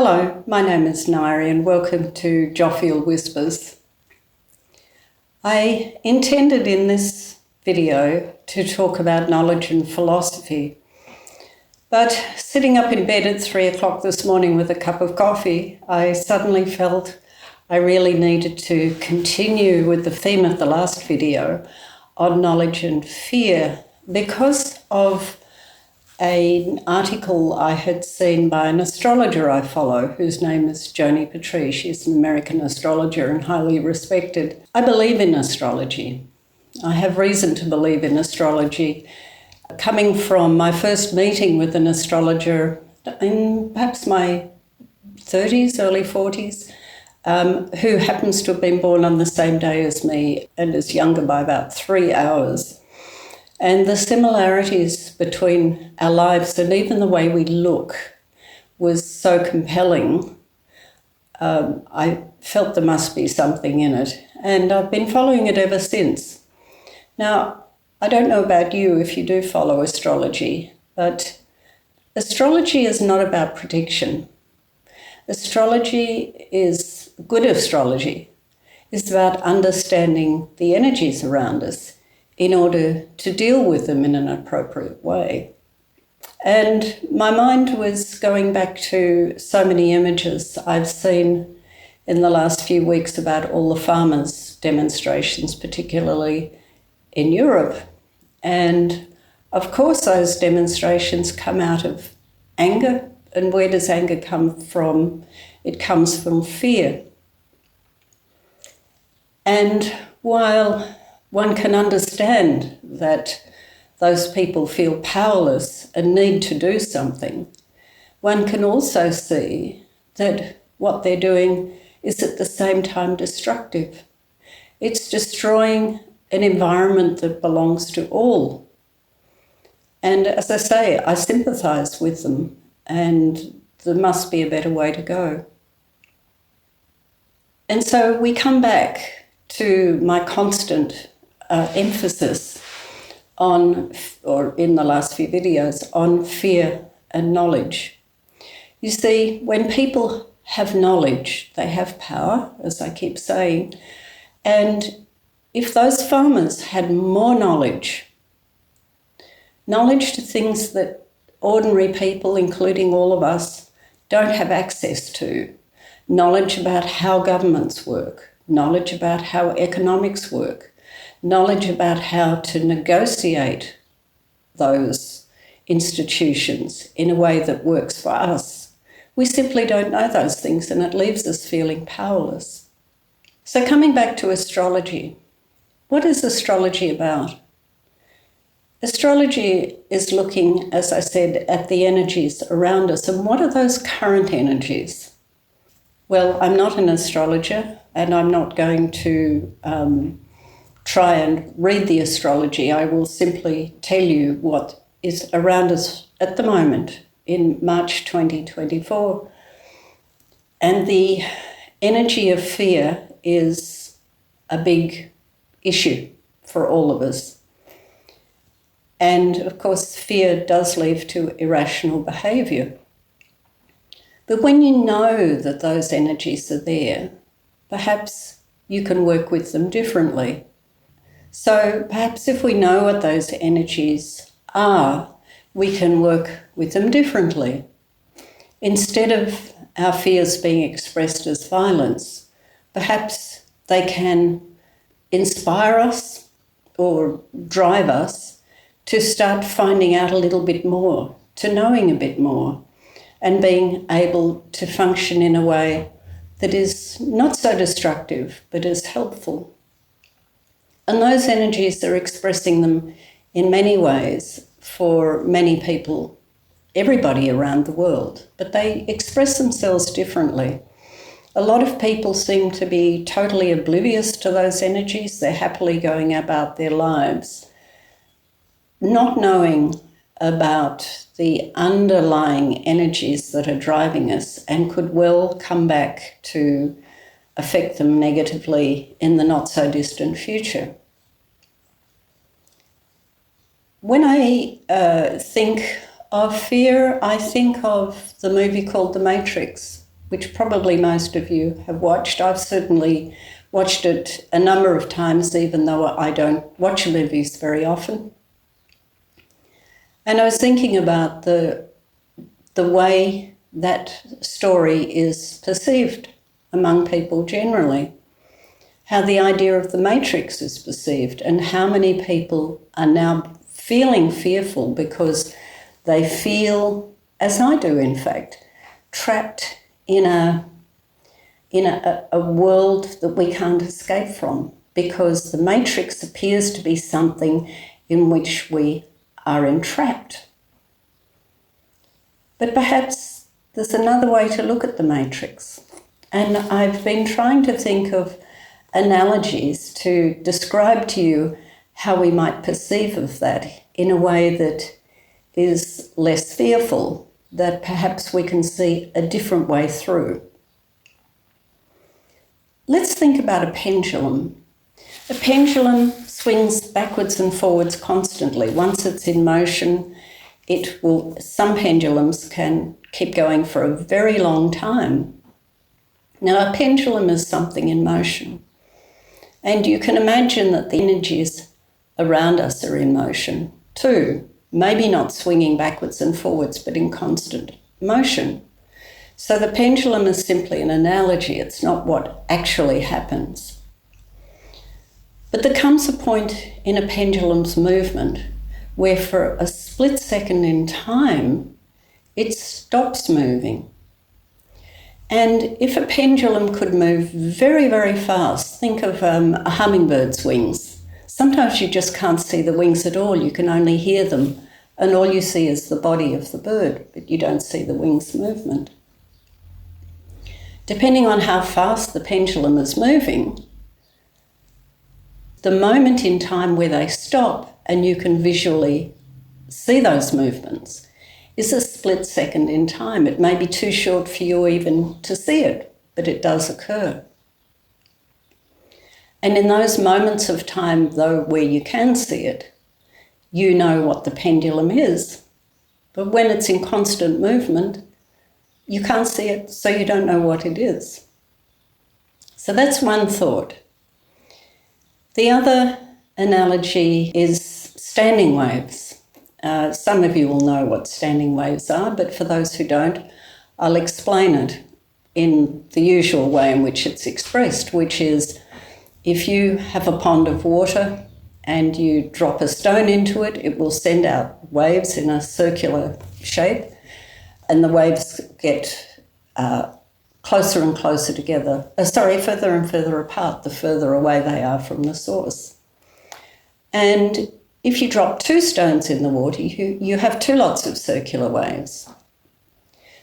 Hello, my name is Nairi and welcome to Joffiel Whispers. I intended in this video to talk about knowledge and philosophy, but sitting up in bed at 3 o'clock this morning with a cup of coffee, I suddenly felt I really needed to continue with the theme of the last video on knowledge and fear because of an article I had seen by an astrologer I follow, whose name is Joni Petrie. She's an American astrologer and highly respected. I believe in astrology. I have reason to believe in astrology, coming from my first meeting with an astrologer in perhaps my 30s, early 40s, who happens to have been born on the same day as me and is younger by about 3 hours. And the similarities between our lives and even the way we look was so compelling. I felt there must be something in it, and I've been following it ever since. Now, I don't know about you if you do follow astrology, but astrology is not about prediction. Astrology is, good astrology, is about understanding the energies around us in order to deal with them in an appropriate way. And my mind was going back to so many images I've seen in the last few weeks about all the farmers' demonstrations, particularly in Europe. And of course, those demonstrations come out of anger. And where does anger come from? It comes from fear. And while one can understand that those people feel powerless and need to do something, one can also see that what they're doing is at the same time destructive. It's destroying an environment that belongs to all. And as I say, I sympathise with them, and there must be a better way to go. And so we come back to my constant emphasis on, or in the last few videos, on fear and knowledge. You see, when people have knowledge, they have power, as I keep saying. And if those farmers had more knowledge to things that ordinary people, including all of us, don't have access to, knowledge about how governments work, knowledge about how economics work, knowledge about how to negotiate those institutions in a way that works for us. We simply don't know those things, and it leaves us feeling powerless. So coming back to astrology, what is astrology about? Astrology is looking, as I said, at the energies around us. And what are those current energies? Well, I'm not an astrologer, and I'm not going to try and read the astrology. I will simply tell you what is around us at the moment in March 2024. And the energy of fear is a big issue for all of us. And of course, fear does lead to irrational behaviour. But when you know that those energies are there, perhaps you can work with them differently. So perhaps if we know what those energies are, we can work with them differently. Instead of our fears being expressed as violence, perhaps they can inspire us or drive us to start finding out a little bit more, to knowing a bit more, and being able to function in a way that is not so destructive, but is helpful. And those energies are expressing them in many ways for many people, everybody around the world, but they express themselves differently. A lot of people seem to be totally oblivious to those energies. They're happily going about their lives, not knowing about the underlying energies that are driving us and could well come back to affect them negatively in the not so distant future. When I think of fear, I think of the movie called The Matrix. which probably most of you have watched. I've certainly watched it a number of times, even though I don't watch movies very often. And I was thinking about the way that story is perceived among people generally, how the idea of the Matrix is perceived, and how many people are now feeling fearful because they feel, as I do in fact, trapped in a world that we can't escape from, because the Matrix appears to be something in which we are entrapped. But perhaps there's another way to look at the Matrix. And I've been trying to think of analogies to describe to you how we might perceive of that in a way that is less fearful, that perhaps we can see a different way through. Let's think about a pendulum. A pendulum swings backwards and forwards constantly. Once it's in motion, some pendulums can keep going for a very long time. Now, a pendulum is something in motion. And you can imagine that the energies around us are in motion too. Maybe not swinging backwards and forwards, but in constant motion. So the pendulum is simply an analogy. It's not what actually happens. But there comes a point in a pendulum's movement where for a split second in time, it stops moving. And if a pendulum could move very, very fast, think of a hummingbird's wings. Sometimes you just can't see the wings at all. You can only hear them, and all you see is the body of the bird, but you don't see the wings movement. Depending on how fast the pendulum is moving, the moment in time where they stop and you can visually see those movements is a split second in time. It may be too short for you even to see it, but it does occur. And in those moments of time, though, where you can see it, you know what the pendulum is. But when it's in constant movement, you can't see it, so you don't know what it is. So that's one thought. The other analogy is standing waves. Some of you will know what standing waves are, but for those who don't, I'll explain it in the usual way in which it's expressed, which is if you have a pond of water and you drop a stone into it, it will send out waves in a circular shape, and the waves get closer and closer together. Further and further apart, the further away they are from the source. And if you drop two stones in the water, you have two lots of circular waves.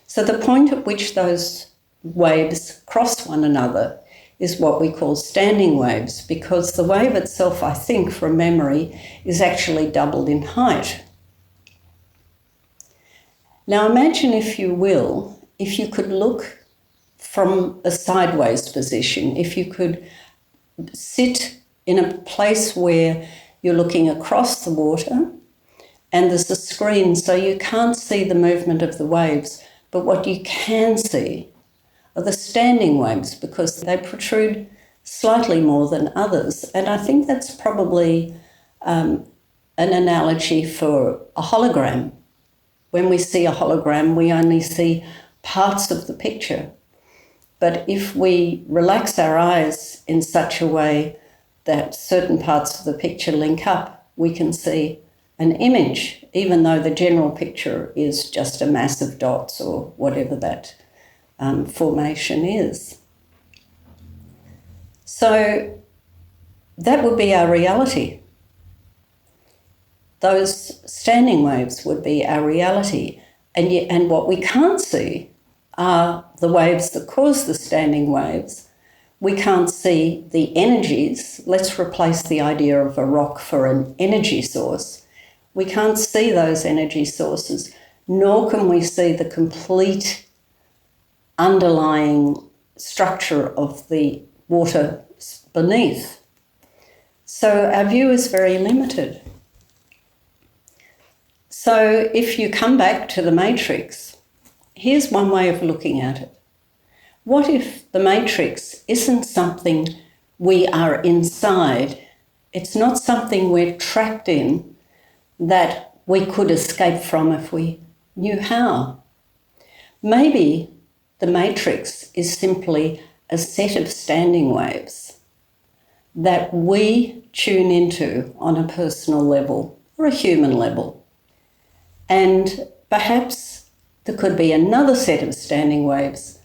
So the point at which those waves cross one another is what we call standing waves, because the wave itself, I think, from memory, is actually doubled in height. Now imagine, if you will, if you could look from a sideways position, if you could sit in a place where you're looking across the water and there's a screen, so you can't see the movement of the waves, but what you can see are the standing waves, because they protrude slightly more than others. And I think that's probably an analogy for a hologram. When we see a hologram, we only see parts of the picture. But if we relax our eyes in such a way that certain parts of the picture link up, we can see an image, even though the general picture is just a mass of dots or whatever that formation is. So that would be our reality. Those standing waves would be our reality. And what we can't see are the waves that cause the standing waves. We can't see the energies. Let's replace the idea of a rock for an energy source. We can't see those energy sources, nor can we see the complete underlying structure of the water beneath. So our view is very limited. So if you come back to the matrix, here's one way of looking at it. What if the matrix isn't something we are inside? It's not something we're trapped in that we could escape from if we knew how. Maybe the matrix is simply a set of standing waves that we tune into on a personal level or a human level. And perhaps there could be another set of standing waves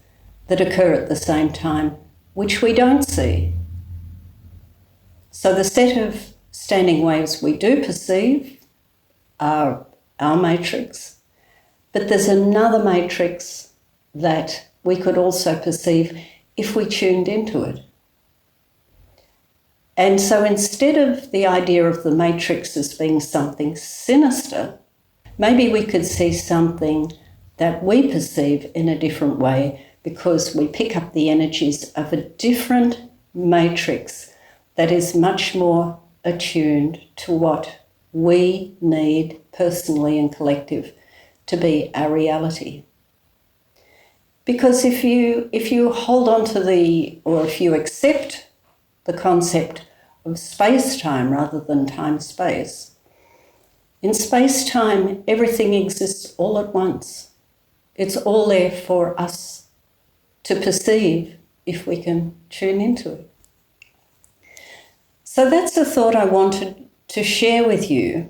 that occur at the same time, which we don't see. So the set of standing waves we do perceive are our matrix, but there's another matrix that we could also perceive if we tuned into it. And so instead of the idea of the matrix as being something sinister, maybe we could see something that we perceive in a different way because we pick up the energies of a different matrix that is much more attuned to what we need personally and collective to be our reality. Because if you hold on to if you accept the concept of space-time rather than time-space, in space-time everything exists all at once. It's all there for us to perceive if we can tune into it. So that's a thought I wanted to share with you.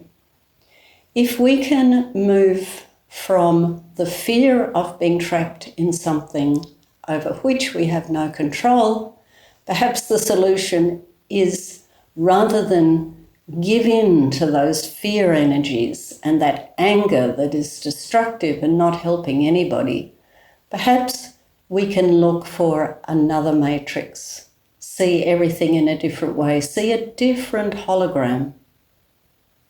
If we can move from the fear of being trapped in something over which we have no control, perhaps the solution is, rather than give in to those fear energies and that anger that is destructive and not helping anybody, perhaps we can look for another matrix, see everything in a different way, see a different hologram.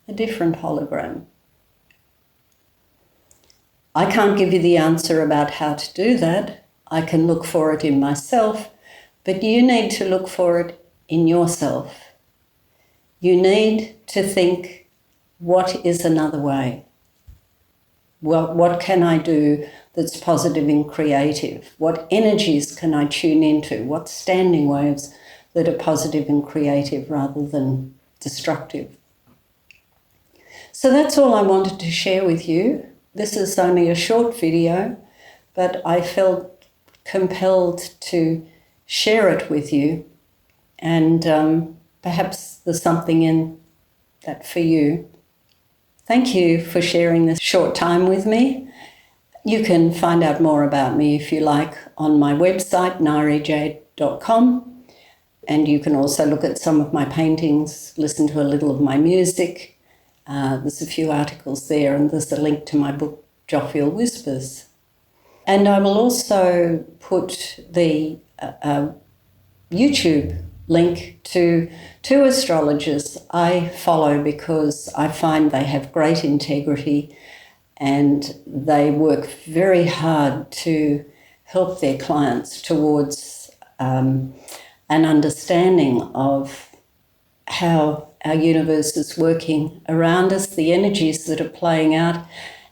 A different hologram. I can't give you the answer about how to do that. I can look for it in myself, but you need to look for it in yourself. You need to think, what is another way? Well, what can I do that's positive and creative? What energies can I tune into? What standing waves that are positive and creative rather than destructive? So that's all I wanted to share with you. This is only a short video, but I felt compelled to share it with you, and perhaps there's something in that for you. Thank you for sharing this short time with me. You can find out more about me, if you like, on my website, narijade.com, and you can also look at some of my paintings, listen to a little of my music. There's a few articles there, and there's a link to my book, Joffiel Whispers. And I will also put the YouTube link to two astrologers I follow because I find they have great integrity and they work very hard to help their clients towards an understanding of how our universe is working around us, the energies that are playing out,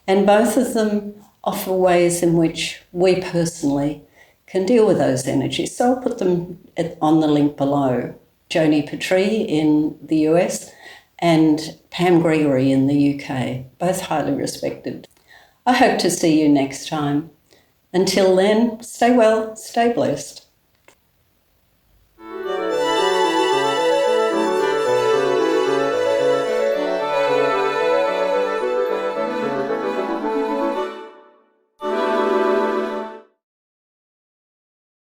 and both of them offer ways in which we personally can deal with those energies. So I'll put them on the link below. Joni Petrie in the US and Pam Gregory in the UK, both highly respected. I hope to see you next time. Until then, stay well, stay blessed.